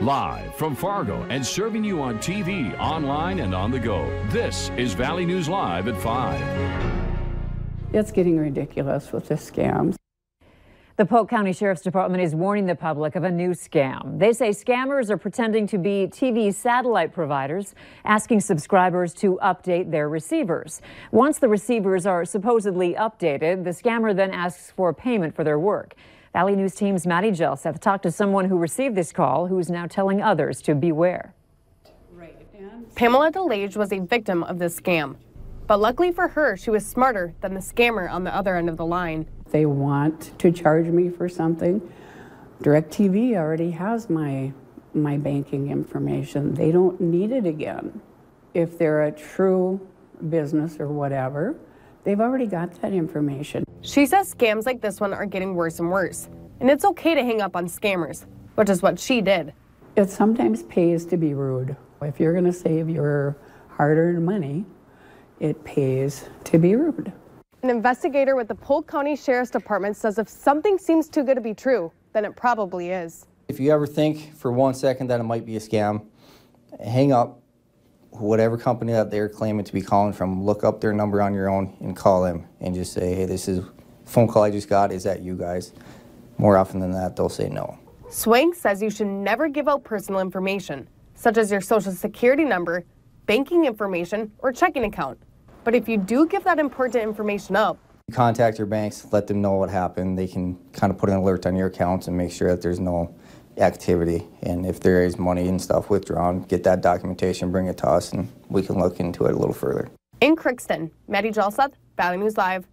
Live from Fargo and serving you on TV, online, and on the go. This is Valley News Live at 5. It's getting ridiculous with the scams. The Polk County Sheriff's Department is warning the public of a new scam. They say scammers are pretending to be TV satellite providers, asking subscribers to update their receivers. Once the receivers are supposedly updated, the scammer then asks for payment for their work. Valley News Team's Maddie Gelseth talked to someone who received this call, who's now telling others to beware. Pamela DeLage was a victim of this scam. But luckily for her, she was smarter than the scammer on the other end of the line. They want to charge me for something. DirecTV already has my banking information. They don't need it again. If they're a true business or whatever, they've already got that information. She says scams like this one are getting worse and worse. And it's okay to hang up on scammers, which is what she did. It sometimes pays to be rude. If you're going to save your hard-earned money, it pays to be rude. An investigator with the Polk County Sheriff's Department says if something seems too good to be true, then it probably is. If you ever think for 1 second that it might be a scam, hang up. Whatever company that they're claiming to be calling from, look up their number on your own and call them and just say, hey, this is a phone call I just got. Is that you guys? More often than that, they'll say no. Swank says you should never give out personal information, such as your social security number, banking information, or checking account. But if you do give that important information up, contact your banks, let them know what happened. They can kind of put an alert on your accounts and make sure that there's no activity. And if there is money and stuff withdrawn, get that documentation, bring it to us, and we can look into it a little further. In Crookston, Maddie Gelseth, Valley News Live.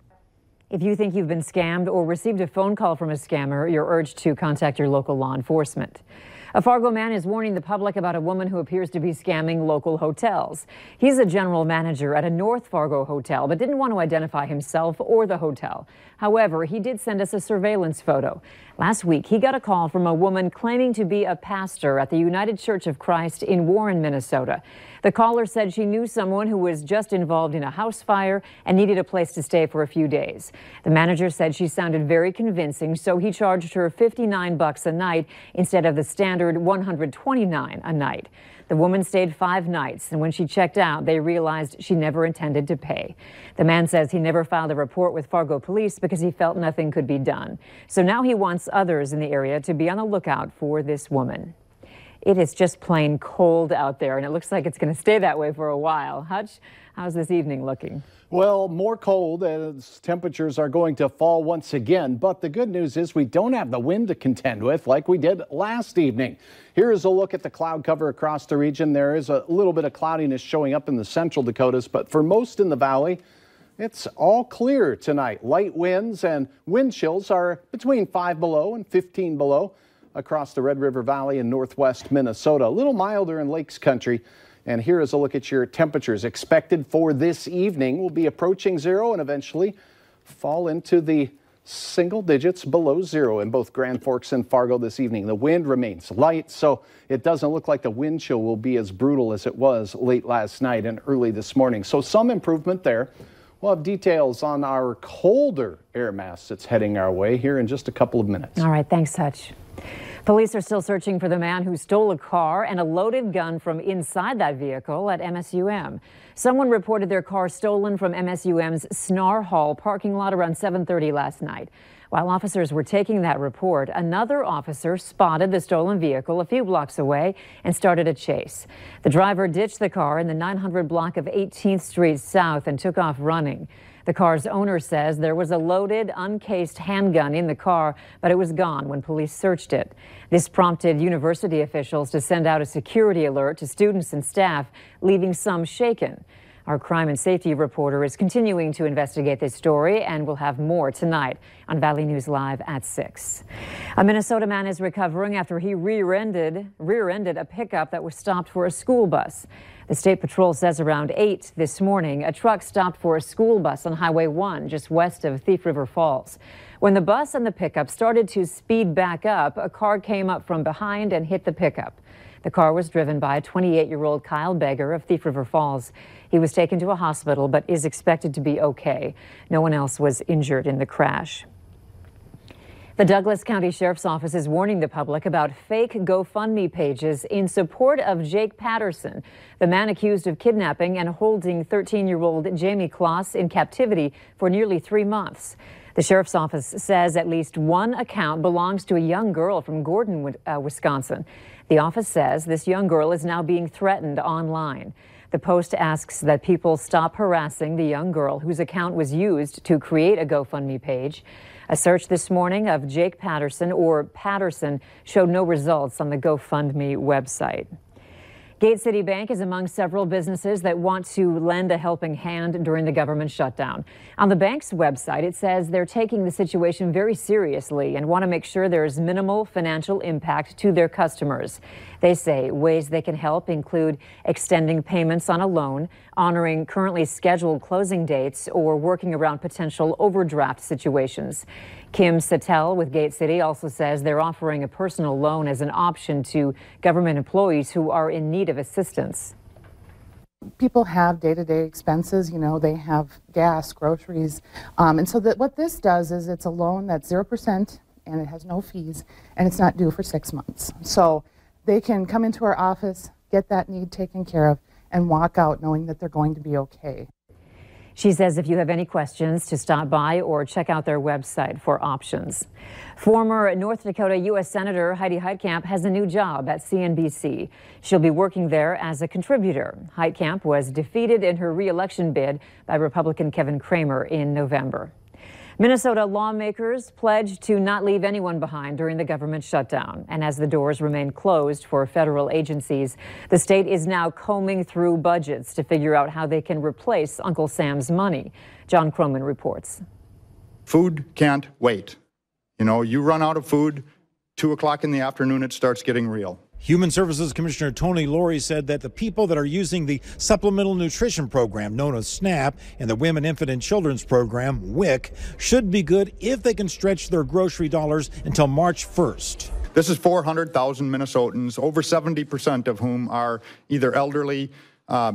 If you think you've been scammed or received a phone call from a scammer, you're urged to contact your local law enforcement. A Fargo man is warning the public about a woman who appears to be scamming local hotels. He's a general manager at a North Fargo hotel, but didn't want to identify himself or the hotel. However, he did send us a surveillance photo. Last week, he got a call from a woman claiming to be a pastor at the United Church of Christ in Warren, Minnesota. The caller said she knew someone who was just involved in a house fire and needed a place to stay for a few days. The manager said she sounded very convincing, so he charged her $59 a night instead of the standard $129 a night. The woman stayed 5 nights, and when she checked out, they realized she never intended to pay. The man says he never filed a report with Fargo police because he felt nothing could be done. So now he wants others in the area to be on the lookout for this woman. It is just plain cold out there, and it looks like it's going to stay that way for a while. Hutch, how's this evening looking? Well, more cold as temperatures are going to fall once again. But the good news is we don't have the wind to contend with like we did last evening. Here is a look at the cloud cover across the region. There is a little bit of cloudiness showing up in the central Dakotas, but for most in the valley, it's all clear tonight. Light winds and wind chills are between 5 below and 15 below across the Red River Valley in northwest Minnesota. A little milder in Lakes Country. And here is a look at your temperatures expected for this evening. Will be approaching zero and eventually fall into the single digits below zero in both Grand Forks and Fargo this evening. The wind remains light, so it doesn't look like the wind chill will be as brutal as it was late last night and early this morning. So some improvement there. We'll have details on our colder air mass that's heading our way here in just a couple of minutes. All right, thanks, Hutch. Police are still searching for the man who stole a car and a loaded gun from inside that vehicle at MSUM. Someone reported their car stolen from MSUM's Snar Hall parking lot around 7:30 last night. While officers were taking that report, another officer spotted the stolen vehicle a few blocks away and started a chase. The driver ditched the car in the 900 block of 18th Street South and took off running. The car's owner says there was a loaded, uncased handgun in the car, but it was gone when police searched it. This prompted university officials to send out a security alert to students and staff, leaving some shaken. Our crime and safety reporter is continuing to investigate this story, and we'll have more tonight on Valley News Live at 6. A Minnesota man is recovering after he rear-ended a pickup that was stopped for a school bus. The State Patrol says around 8 this morning, a truck stopped for a school bus on Highway 1 just west of Thief River Falls. When the bus and the pickup started to speed back up, a car came up from behind and hit the pickup. The car was driven by a 28-year-old Kyle Beggar of Thief River Falls. He was taken to a hospital but is expected to be okay. No one else was injured in the crash. The Douglas County Sheriff's Office is warning the public about fake GoFundMe pages in support of Jake Patterson, the man accused of kidnapping and holding 13-year-old Jamie Kloss in captivity for nearly 3 months. The Sheriff's Office says at least one account belongs to a young girl from Gordon, Wisconsin. The office says this young girl is now being threatened online. The Post asks that people stop harassing the young girl whose account was used to create a GoFundMe page. A search this morning of Jake Patterson or Patterson showed no results on the GoFundMe website. Gate City Bank is among several businesses that want to lend a helping hand during the government shutdown. On the bank's website, it says they're taking the situation very seriously and want to make sure there is minimal financial impact to their customers. They say ways they can help include extending payments on a loan, honoring currently scheduled closing dates, or working around potential overdraft situations. Kim Sattel with Gate City also says they're offering a personal loan as an option to government employees who are in need of assistance. People have day-to-day expenses, you know, they have gas, groceries, and so what this does is it's a loan that's 0% and it has no fees and it's not due for 6 months. So they can come into our office, get that need taken care of, and walk out knowing that they're going to be okay. She says if you have any questions, to stop by or check out their website for options. Former North Dakota U.S. Senator Heidi Heitkamp has a new job at CNBC. She'll be working there as a contributor. Heitkamp was defeated in her re-election bid by Republican Kevin Cramer in November. Minnesota lawmakers pledged to not leave anyone behind during the government shutdown. And as the doors remain closed for federal agencies, the state is now combing through budgets to figure out how they can replace Uncle Sam's money. John Croman reports. Food can't wait. You know, you run out of food, 2 o'clock in the afternoon, it starts getting real. Human Services Commissioner Tony Laurie said that the people that are using the Supplemental Nutrition Program, known as SNAP, and the Women, Infant, and Children's Program, WIC, should be good if they can stretch their grocery dollars until March 1st. This is 400,000 Minnesotans, over 70% of whom are either elderly,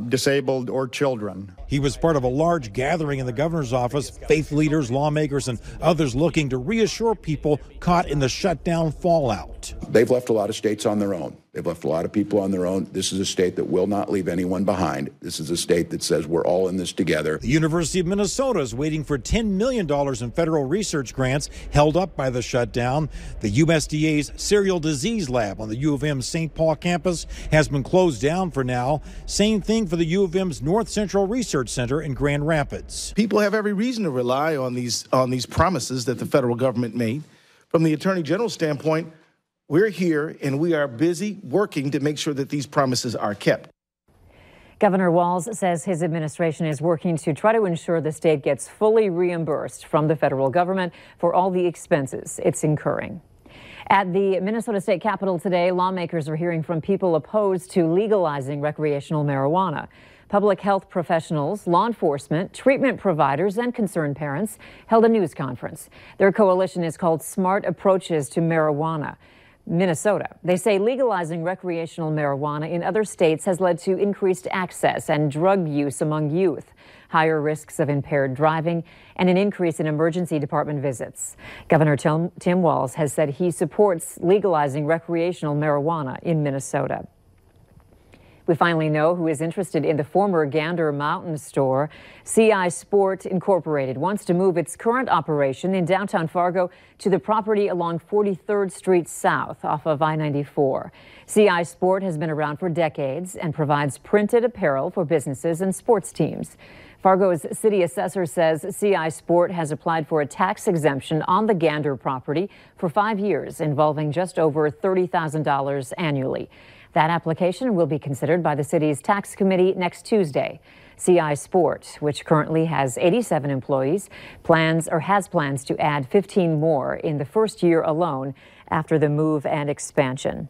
disabled, or children. He was part of a large gathering in the governor's office, faith leaders, lawmakers, and others looking to reassure people caught in the shutdown fallout. They've left a lot of states on their own. They've left a lot of people on their own. This is a state that will not leave anyone behind. This is a state that says we're all in this together. The University of Minnesota is waiting for $10 million in federal research grants held up by the shutdown. The USDA's Serial Disease Lab on the U of M St. Paul campus has been closed down for now. Same thing for the U of M's North Central Research Center in Grand Rapids. People have every reason to rely on these promises that the federal government made. From the Attorney General's standpoint, we're here and we are busy working to make sure that these promises are kept. Governor Walz says his administration is working to try to ensure the state gets fully reimbursed from the federal government for all the expenses it's incurring. At the Minnesota State Capitol today, lawmakers are hearing from people opposed to legalizing recreational marijuana. Public health professionals, law enforcement, treatment providers, and concerned parents held a news conference. Their coalition is called Smart Approaches to Marijuana Minnesota. They say legalizing recreational marijuana in other states has led to increased access and drug use among youth, higher risks of impaired driving, and an increase in emergency department visits. Governor Tim Walz has said he supports legalizing recreational marijuana in Minnesota. We finally know who is interested in the former Gander Mountain store. CI Sport Incorporated wants to move its current operation in downtown Fargo to the property along 43rd Street South off of I-94. CI Sport has been around for decades and provides printed apparel for businesses and sports teams. Fargo's city assessor says CI Sport has applied for a tax exemption on the Gander property for 5 years, involving just over $30,000 annually. That application will be considered by the city's tax committee next Tuesday. CI Sport, which currently has 87 employees, has plans to add 15 more in the first year alone after the move and expansion.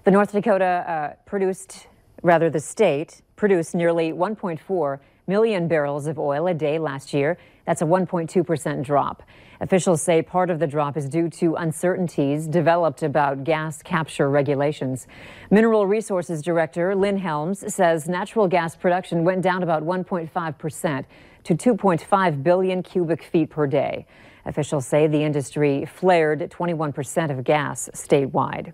The North Dakota the state produced nearly 1.4 million barrels of oil a day last year. That's a 1.2% drop. Officials say part of the drop is due to uncertainties developed about gas capture regulations. Mineral Resources Director Lynn Helms says natural gas production went down about 1.5% to 2.5 billion cubic feet per day. Officials say the industry flared 21% of gas statewide.